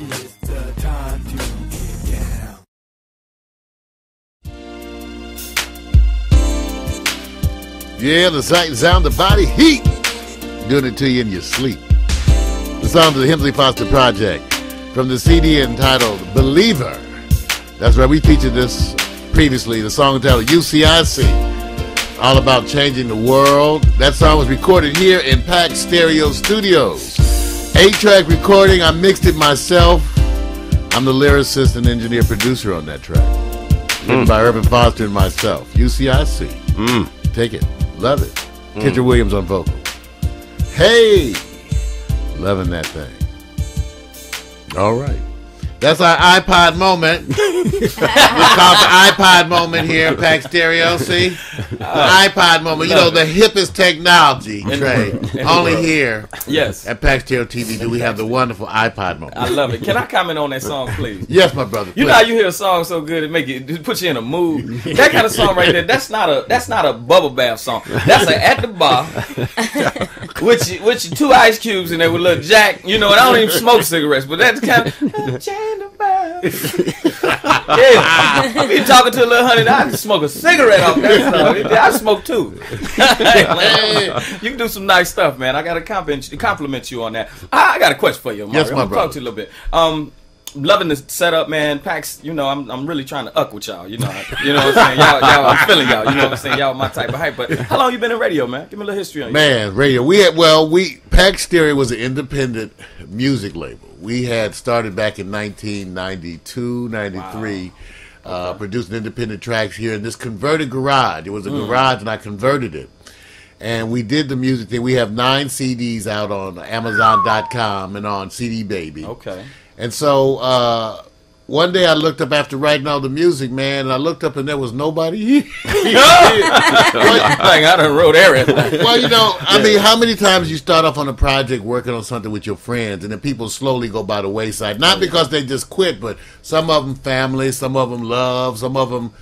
It's the time to get down. Yeah, the sight and sound of body heat. Doing it to you in your sleep. The song of the Hemsley Foster Project from the CD entitled Believer. That's right, we featured this previously. The song entitled UCIC. All about changing the world. That song was recorded here in Pack Stereo Studios. 8-track recording. I mixed it myself. I'm the lyricist and engineer producer on that track. Written by Urban Foster and myself. UCIC. Take it. Love it. Kendra Williams on vocal. Hey! Loving that thing. All right. That's our iPod moment. We call it the iPod moment here in Pack Stereo, see? The iPod moment. You know, the hippest technology, Trey. Only here at Pack Stereo TV do we have the wonderful iPod moment. I love it. Can I comment on that song, please? Yes, my brother. You know how you hear a song so good it puts you in a mood. That kind of song right there. That's not a bubble bath song. That's a at the bar with 2 ice cubes in there with a little Jack. You know, and I don't even smoke cigarettes, but that's kind of. Yeah, be talking to a little honey. I just smoke a cigarette off that song. I smoke too. You can do some nice stuff, man. I got to compliment you on that. I got a question for you, Mario. Yes, my brother. Talk to you a little bit. Loving the setup, man. Pax, you know, I'm really trying to uck with y'all. You know what I'm saying? Y'all, I'm feeling y'all. You know what I'm saying? Y'all my type of hype. But how long you been in radio, man? Give me a little history on you. Man, radio. Pack Stereo was an independent music label. We had started back in 1992, 93, producing independent tracks here in this converted garage. It was a garage, and I converted it. And we did the music thing. We have 9 CDs out on Amazon.com and on CD Baby. Okay. And so one day I looked up after writing all the music, man, and I looked up and there was nobody here. I done wrote everything. Well, you know, I mean, how many times you start off on a project working on something with your friends and then people slowly go by the wayside? Not because they just quit, but some of them family, some of them love, some of them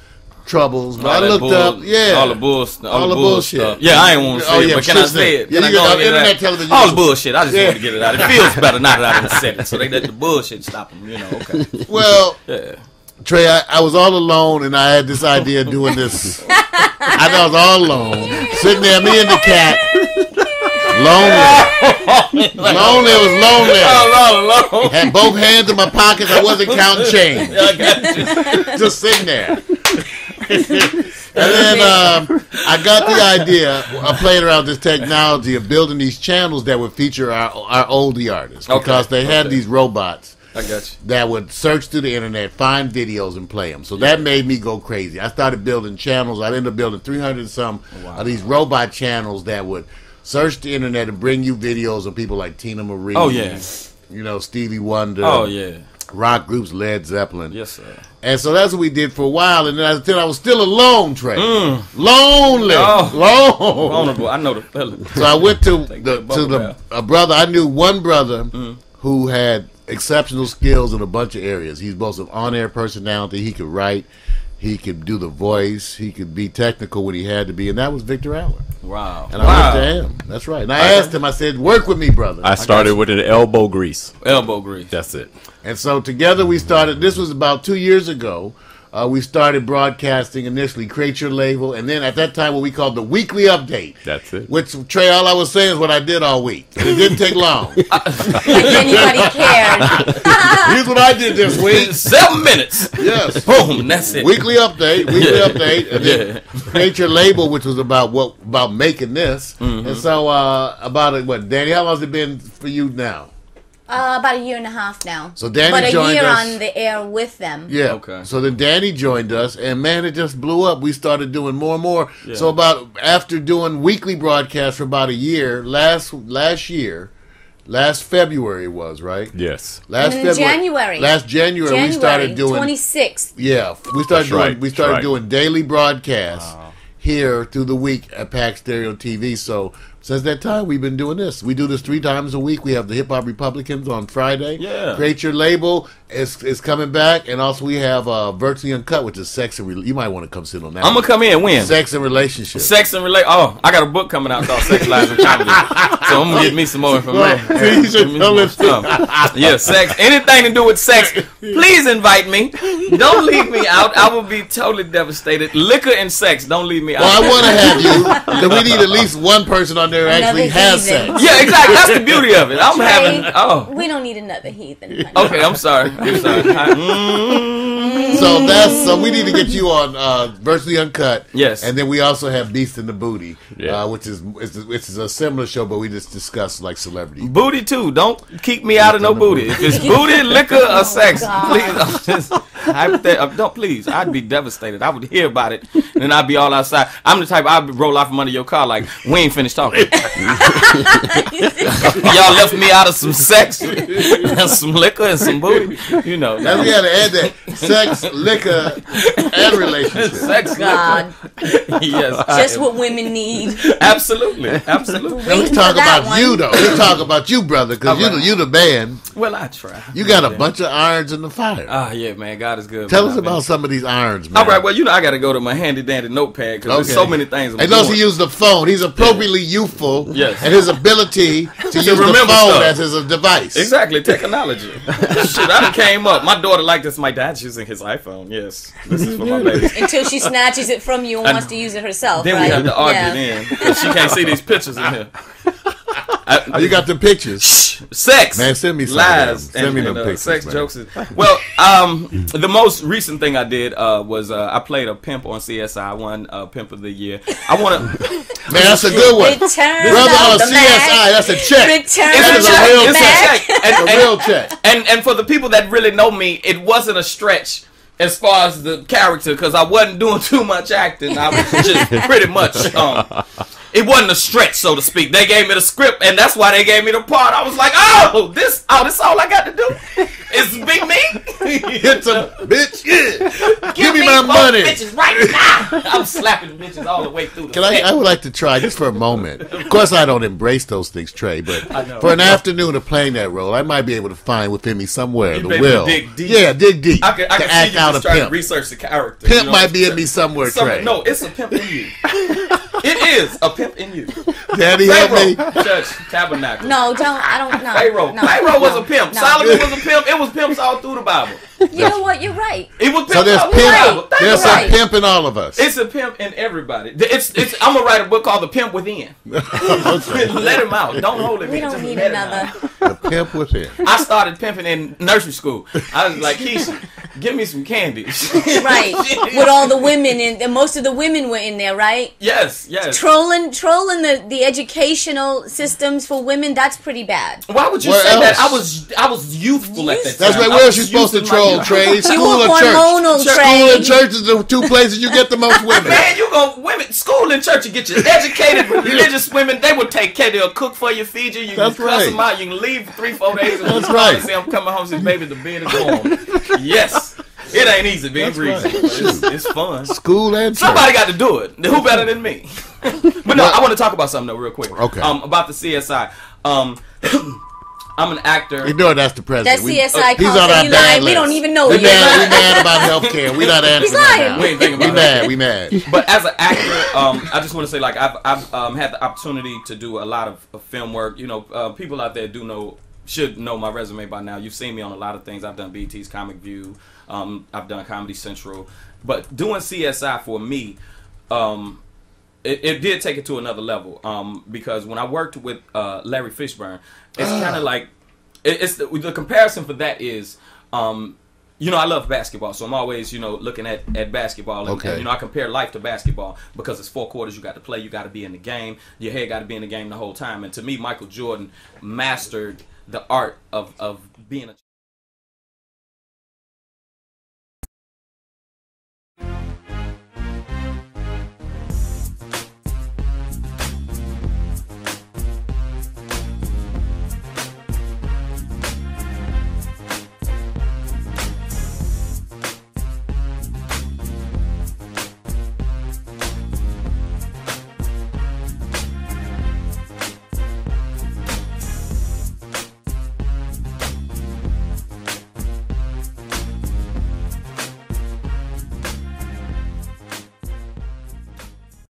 troubles. But I looked up, all the bullshit. All the bullshit. Stuff. Yeah, I ain't want to say it, but can I say it? Yeah, you got internet television. All the bullshit. I just want to get it out. It feels better now that I done said it. So they let the bullshit stop them, you know, okay. Well, Trey, I was all alone, and I had this idea of doing this. I know I was all alone, sitting there, me and the cat, lonely. Lonely, it was lonely. Oh, had both hands in my pockets. I wasn't counting change. I got you. Just sitting there. And then I got the idea. I played around this technology of building these channels that would feature our oldie artists because they had these robots. I got you. That would search through the internet, find videos, and play them. So that made me go crazy. I started building channels. I ended up building 300 some of these robot channels that would search the internet and bring you videos of people like Tina Marie. Oh yeah. You know, Stevie Wonder. Oh yeah. Rock groups, Led Zeppelin. Yes, sir. And so that's what we did for a while. And then I was still alone, Trey. Lonely. Vulnerable. I know the feeling. So I went to a brother. I knew one brother who had exceptional skills in a bunch of areas. He's both an on-air personality. He could write. He could do the voice. He could be technical when he had to be. And that was Victor Allen. Wow. And I went to him. That's right. And I asked him, I said, work with me, brother. I started with an elbow grease. Elbow grease. That's it. And so together we started, this was about 2 years ago, we started broadcasting initially, Create Your Label, and then at that time what we called the Weekly Update. That's it. Which, Trey, all I was saying is what I did all week. And it didn't take long. If anybody cared. Here's what I did this week. 7 minutes. Yes. Boom, and that's it. Weekly Update, and then Create Your Label, which was about making this. And so Danny, how long has it been for you now? About a year and a half now. So Danny but joined us. a year on the air with them. Yeah. Okay. So then Danny joined us, and man, it just blew up. We started doing more and more. Yeah. So after doing weekly broadcasts for about a year, last February it was, right? Yes. Last January we started doing 26th. Yeah, we started doing daily broadcasts here through the week at Pack Stereo TV. So since that time, we've been doing this. We do this 3 times a week. We have the Hip Hop Republicans on Friday. Yeah. Create Your Label is coming back. And also we have Virtually Uncut, which is sex and you might want to come sit on that. I'm going to come in when? Sex and relationships. Sex and Oh, I got a book coming out called Sex, Lies, and Comedy. So I'm going to get me some more information. Well, you should tell us Yeah, sex. Anything to do with sex, please invite me. Don't leave me out. I will be totally devastated. Liquor and sex, don't leave me out. Well, I want to have you. Then we need at least one person on there who actually has sex. Yeah, exactly. That's the beauty of it. I'm having. We don't need another heathen. Okay, I'm sorry. So we need to get you on Virtually Uncut. Yes. And then we also have Beast in the Booty, Yeah. which is a similar show, but we just discuss like celebrity. Booty too. Don't keep me out of no booty. If it's booty, liquor, or sex, please. Don't please. I'd be devastated. I would hear about it, and then I'd be all outside. I'm the type I'd roll out from under your car like we ain't finished talking. Y'all left me out of some sex and some liquor and some booty. You know. Now we had to add that sex, liquor, and relationships. Sex, God, yes. just what women need. Absolutely. Absolutely. Now, let's talk about you though. Let's talk about you, brother, because you the man. Well, I try. You got a bunch of irons in the fire. Ah, yeah, man. God is good. Tell man. us about some of these irons, man. All right, well, I got to go to my handy dandy notepad because there's so many things. And those who use the phone, he's appropriately youthful. Yes. And his ability to use the remember phone stuff. as his device. Exactly, technology. Shit, I done came up. My daughter like this. My dad's using his iPhone. Yes, this is for my baby. Until she snatches it from you and wants to use it herself. Then right? we have to argue Yeah. then because she can't see these pictures in here. Oh, you got the pictures. Sex, Man, send me some lies, of them. Send me them pictures, sex man. jokes. Well, the most recent thing I did was I played a pimp on CSI. I won Pimp of the Year. I want to. Man, that's a good one. Return Brother of on the CSI, Mac. that's a check. Return That is of a real the Mac. check. A real check. And for the people that really know me, it wasn't a stretch as far as the character because I wasn't doing too much acting. I was just pretty much. It wasn't a stretch, so to speak. They gave me the script, and that's why they gave me the part. I was like, this all I got to do is be me. Hit some bitch. Yeah. Give me my my money. bitches right now. I'm slapping bitches all the way through the I would like to try just for a moment. Of course, I don't embrace those things, Trey, but know. for an afternoon of playing that role, I might be able to find within me somewhere You the may will. dig deep. Yeah, dig deep. I can to act see you out a just trying to pimp. research the character. Pimp you know might what be I'm in me somewhere, Trey. No, it's a pimp in you. It is a pimp in you. Daddy, help me. Church, tabernacle. No, I don't know. Pharaoh. No, Pharaoh was no, a pimp. no. Solomon was a pimp. It was pimps all through the Bible. You know what? You're right. It was pimps So there's all through the Bible. pimp. There's Thank some you. pimp in all of us. It's a pimp in everybody. I'm gonna write a book called The Pimp Within. Let him out. Don't hold him We in. don't Just need let him another. out. The pimp within. I started pimping in nursery school. I was like, Keisha, give me some candy. Right. With all the women and most of the women were in there, right? Yes. Trolling the educational systems for women, that's pretty bad. Why would you Where say that? else? I was youthful at that time. That's right. I Where was else you supposed to using my troll, youth. Trey? You School were or church? hormonal, School Trey. and church is the two places you get the most women. Man, you go women school and church, you get your educated religious women. They will take care. They'll cook for you, feed you. You That's can cuss right. them out. You can leave 3-4 days. And That's right. Say I'm coming home since baby the bed is warm. Yes, it ain't easy being That's greasy. right. But it's fun. School and church. Somebody got to do it. Who better than me? But no, I want to talk about something though, real quick. Okay. About the CSI. I'm an actor. You know that's the president. That CSI He's on council, our you bad lying. We list. don't even know We yet. mad about healthcare. We not answering lying. that now. We ain't thinking about that. We mad. But as an actor, I just want to say, like, I've had the opportunity to do a lot of film work. You know, people out there should know my resume by now. You've seen me on a lot of things. I've done BT's Comic View. I've done Comedy Central. But doing CSI for me, it did take it to another level. Because when I worked with Larry Fishburne, it's kind of like it's the comparison for that is. You know, I love basketball, so I'm always, looking at basketball. And, Okay. and, I compare life to basketball because it's 4 quarters. You got to play. You got to be in the game. Your head got to be in the game the whole time. And to me, Michael Jordan mastered the art of being a